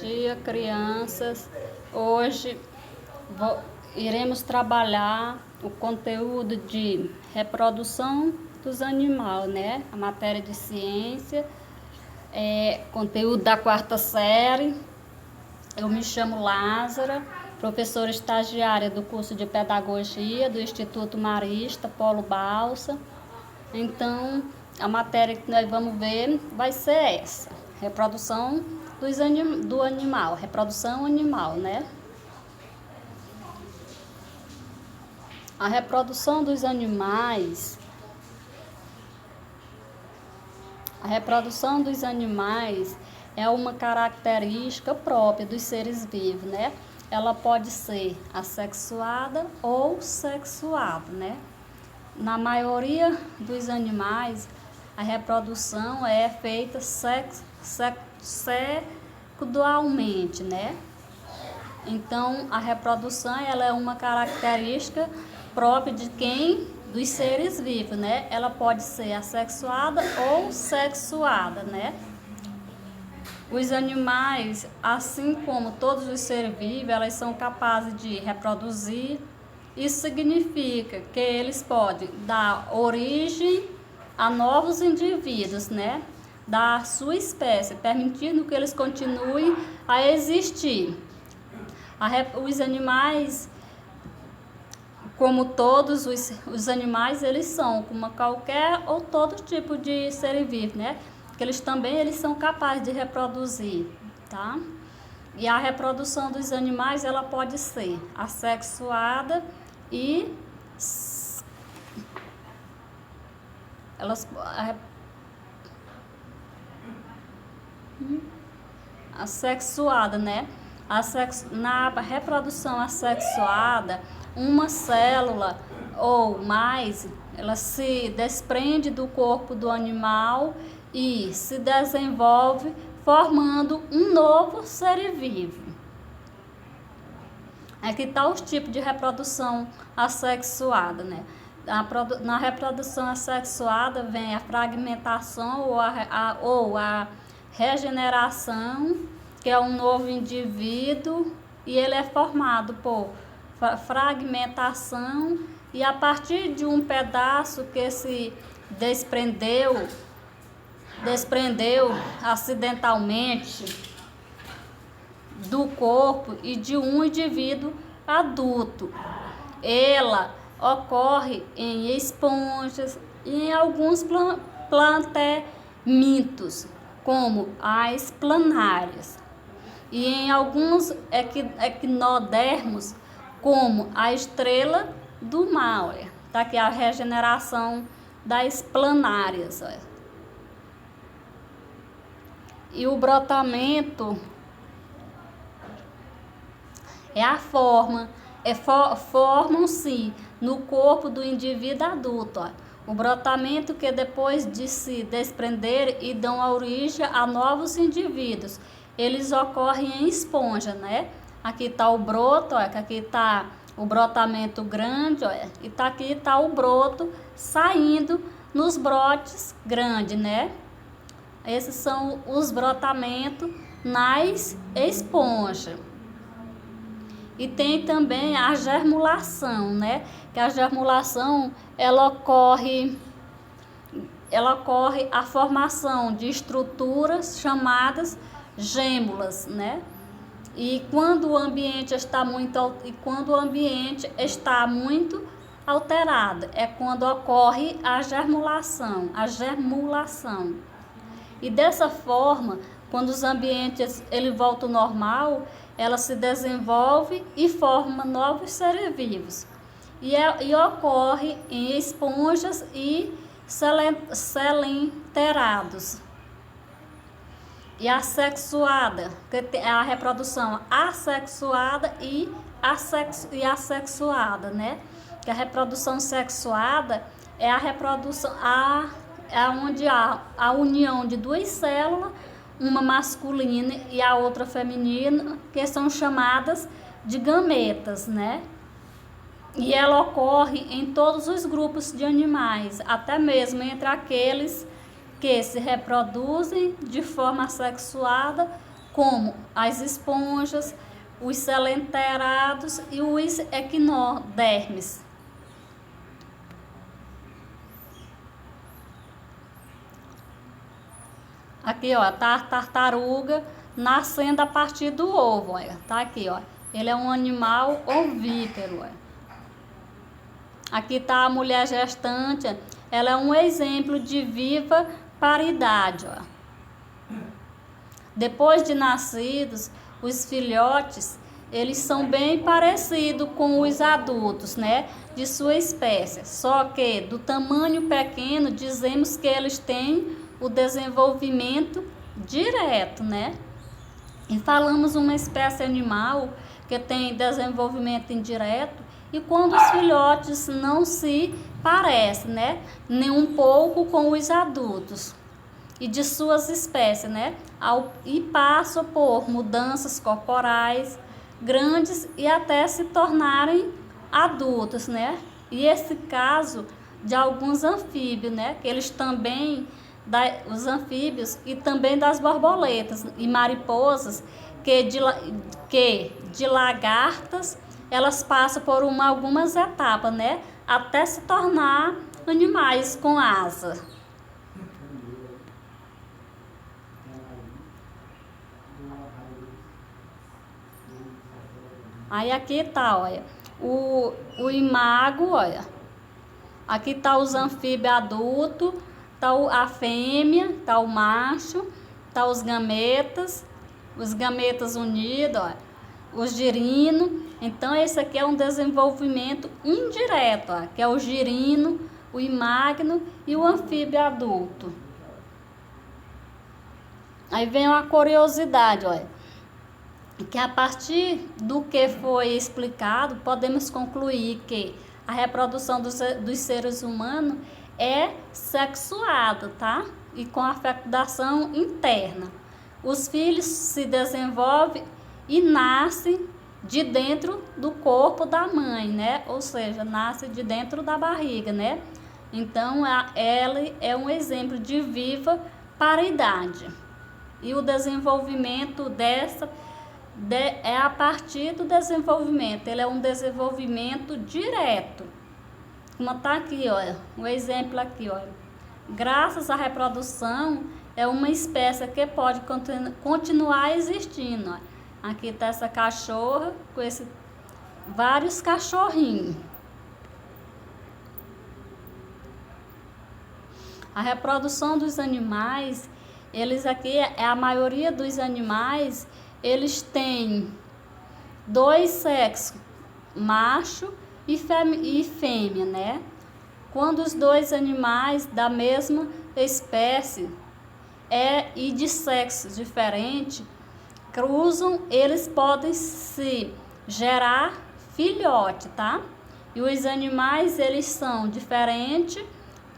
dia, crianças. Hoje iremos trabalhar o conteúdo de reprodução dos animais, né? A matéria de ciência, conteúdo da 4ª série. Eu me chamo Lázara, professora estagiária do curso de Pedagogia do Instituto Marista, Polo Balsa. Então, a matéria que nós vamos ver vai ser essa, reprodução do animal, reprodução animal, né? A reprodução dos animais, é uma característica própria dos seres vivos, né? Ela pode ser assexuada ou sexuada, né? Na maioria dos animais, a reprodução é feita sexualmente, né? Então, a reprodução ela é uma característica própria dos seres vivos, né? Ela pode ser assexuada ou sexuada, né? Os animais, assim como todos os seres vivos, elas são capazes de reproduzir. Isso significa que eles podem dar origem a novos indivíduos, né? Da sua espécie, permitindo que eles continuem a existir. Os animais, como todos os animais, eles são como qualquer ou todo tipo de ser vivo, né? Que eles são capazes de reproduzir, tá? E a reprodução dos animais, ela pode ser assexuada e assexuada, né? Na reprodução assexuada, uma célula ou mais, ela se desprende do corpo do animal e se desenvolve formando um novo ser vivo. Aqui está os tipos de reprodução assexuada, né? Na reprodução assexuada vem a fragmentação ou a regeneração, que é um novo indivíduo, e ele é formado por fragmentação, e a partir de um pedaço que se desprendeu acidentalmente do corpo e de um indivíduo adulto, ela ocorre em esponjas e em alguns plantemintos, como as planárias, e em alguns equinodermos, como a estrela do mar. Tá aqui a regeneração das planárias. E o brotamento é a formam-se no corpo do indivíduo adulto. O brotamento que depois de se desprender e dão origem a novos indivíduos. Eles ocorrem em esponja, né? Aqui está o broto, que aqui está o brotamento grande, e aqui está o broto saindo nos brotes grandes, né? Esses são os brotamentos nas esponjas. E tem também a germulação, né? Que a germulação, ela ocorre a formação de estruturas chamadas gêmulas, né? E quando o ambiente está muito alterado, é quando ocorre a germulação. E dessa forma, quando os ambientes voltam ao normal, ela se desenvolve e forma novos seres vivos. E ocorre em esponjas e selenterados. E assexuada, que é a reprodução assexuada e assexuada, né? Que a reprodução sexuada é a reprodução onde há a união de duas células, uma masculina e a outra feminina, que são chamadas de gametas, né? E ela ocorre em todos os grupos de animais, até mesmo entre aqueles que se reproduzem de forma assexuada como as esponjas, os selenterados e os equinodermes. Aqui, ó, tá a tartaruga nascendo a partir do ovo, olha. Tá aqui, ó. Ele é um animal ovíparo, olha. Aqui tá a mulher gestante, ela é um exemplo de viva paridade, ó. Depois de nascidos, os filhotes, eles são bem parecidos com os adultos, né, de sua espécie. Só que do tamanho pequeno, dizemos que eles têm o desenvolvimento direto, né? E falamos uma espécie animal que tem desenvolvimento indireto e quando os filhotes não se parecem, né, nem um pouco com os adultos e de suas espécies, né, e passam por mudanças corporais grandes e até se tornarem adultos, né? E esse caso de alguns anfíbios, né, que eles também os anfíbios e também das borboletas e mariposas que de lagartas elas passam por algumas etapas, né, até se tornar animais com asa. Aí aqui tá, olha, o imago, olha, aqui tá os anfíbios adultos, tá a fêmea, tá o macho, tá os gametas unidos, ó, os girinos. Então esse aqui é um desenvolvimento indireto, ó, que é o girino, o imagno e o anfíbio adulto. Aí vem uma curiosidade, olha, que a partir do que foi explicado, podemos concluir que a reprodução dos seres humanos é sexuada, tá? E com a fecundação interna. Os filhos se desenvolvem e nascem de dentro do corpo da mãe, né? Ou seja, nasce de dentro da barriga, né? Então, ela é um exemplo de viva paridade. E o desenvolvimento é a partir do desenvolvimento. Ele é um desenvolvimento direto. Como está aqui, olha, um exemplo aqui, olha. Graças à reprodução, é uma espécie que pode continuar existindo, olha. Aqui está essa cachorra com vários cachorrinhos. A reprodução dos animais, eles aqui, a maioria dos animais, eles têm dois sexos, macho e fêmea, né? Quando os dois animais da mesma espécie e de sexo diferente cruzam, eles podem se gerar filhote, tá? E os animais, eles são diferentes,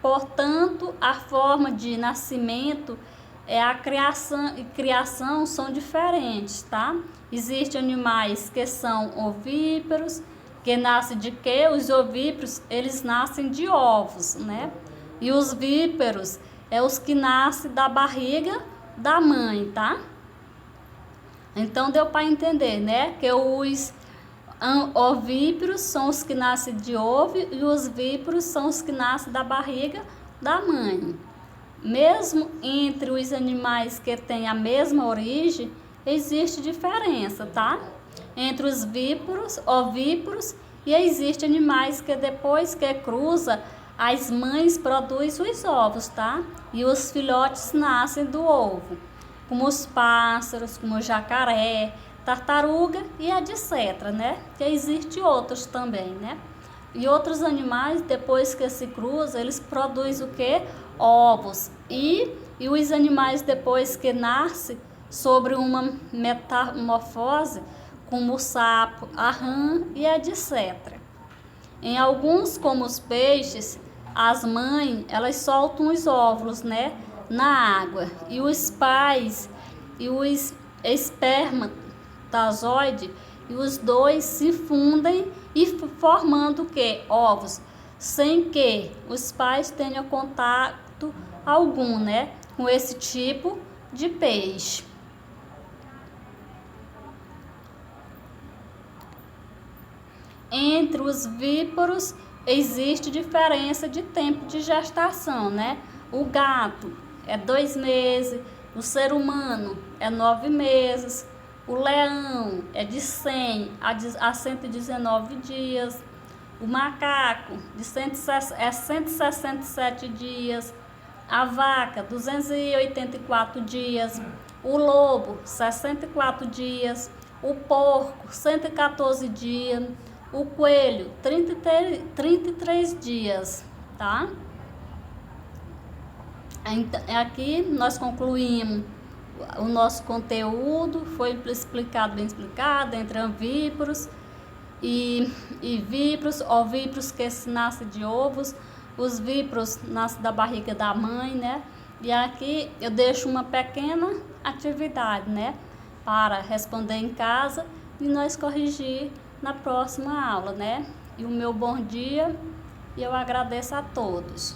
portanto, a forma de nascimento a criação são diferentes, tá? Existem animais que são ovíparos, que nascem de quê? Os ovíparos, eles nascem de ovos, né? E os víparos os que nascem da barriga da mãe, tá? Então deu para entender, né? Que os ovíparos são os que nascem de ovo e os víparos são os que nascem da barriga da mãe. Mesmo entre os animais que têm a mesma origem, existe diferença, tá? Entre os ovíparos, e existem animais que depois que cruza, as mães produzem os ovos, tá? E os filhotes nascem do ovo, como os pássaros, como o jacaré, tartaruga e etc, né? Que existem outros também, né? E outros animais, depois que se cruzam, eles produzem o quê? Ovos. E os animais, depois que nascem, sobre uma metamorfose, como o sapo, a rã e etc. Em alguns, como os peixes, as mães, elas soltam os óvulos, né, na água. E os pais e os espermatozoides, e os dois se fundem e formando o quê? Ovos, sem que os pais tenham contato algum, né, com esse tipo de peixe. Entre os víparos existe diferença de tempo de gestação, né? O gato é 2 meses, o ser humano é 9 meses, o leão é de 100 a 119 dias, o macaco é 167 dias, a vaca 284 dias, o lobo 64 dias, o porco 114 dias, o coelho 33 dias, tá? Aqui nós concluímos o nosso conteúdo, foi explicado, bem explicado, entre anvíporos e víparos, ovíparos que nascem de ovos, os víparos nascem da barriga da mãe, né? E aqui eu deixo uma pequena atividade, né? Para responder em casa e nós corrigir na próxima aula, né? E o meu bom dia e eu agradeço a todos.